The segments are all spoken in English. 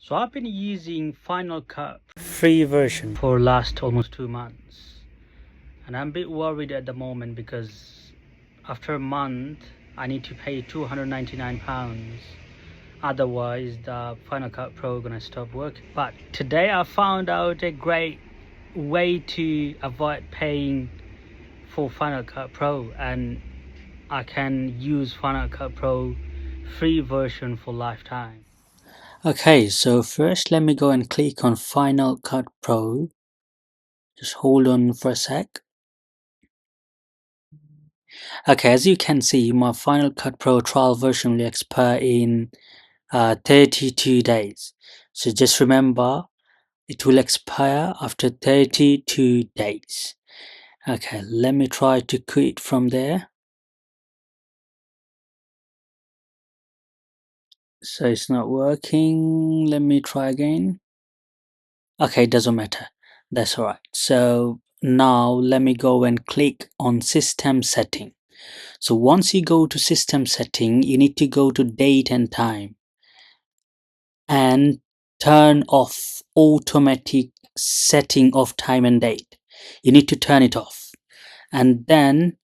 So I've been using Final Cut free version for last almost 2 months, and I'm a bit worried at the moment because after a month I need to pay £299. Otherwise the Final Cut Pro gonna stop working. But today I found out a great way to avoid paying for Final Cut Pro, and I can use Final Cut Pro free version for lifetime. Okay, so first let me go and click on Final Cut Pro. Just hold on for a sec. Okay, as you can see, my Final Cut Pro trial version will expire in 32 days. So just remember, it will expire after 32 days. Okay, let me try to quit from there. So it's not working. Let me try again. Okay, it doesn't matter. That's alright. So now let me go and click on System Setting. So once you go to System Setting, you need to go to Date and Time and turn off automatic setting of time and date. You need to turn it off, and then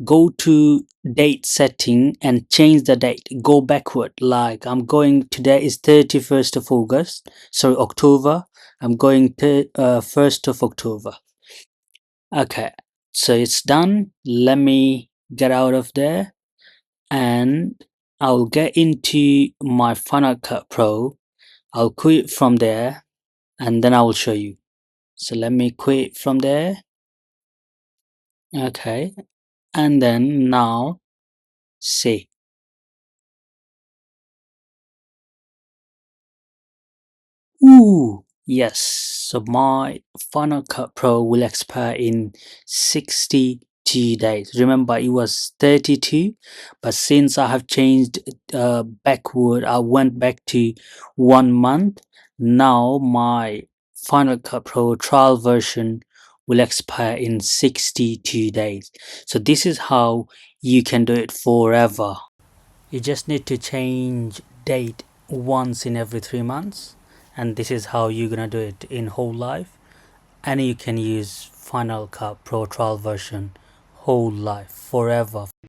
go to date setting and change the date. Go backward, like I'm going, today is 31st of August, sorry, October. I'm going to 1st of October. Okay, so it's done. Let me get out of there and I'll get into my Final Cut Pro. I'll quit from there and then I will show you. So let me quit from there. Okay, and then now see. Ooh, yes. So my Final Cut Pro will expire in 62 days. Remember, it was 32, but since I have changed backward, I went back to 1 month. Now my Final Cut Pro trial version will expire in 62 days. So this is how you can do it forever. You just need to change date once in every 3 months, and this is how you're gonna do it in whole life. And you can use Final Cut Pro trial version whole life forever.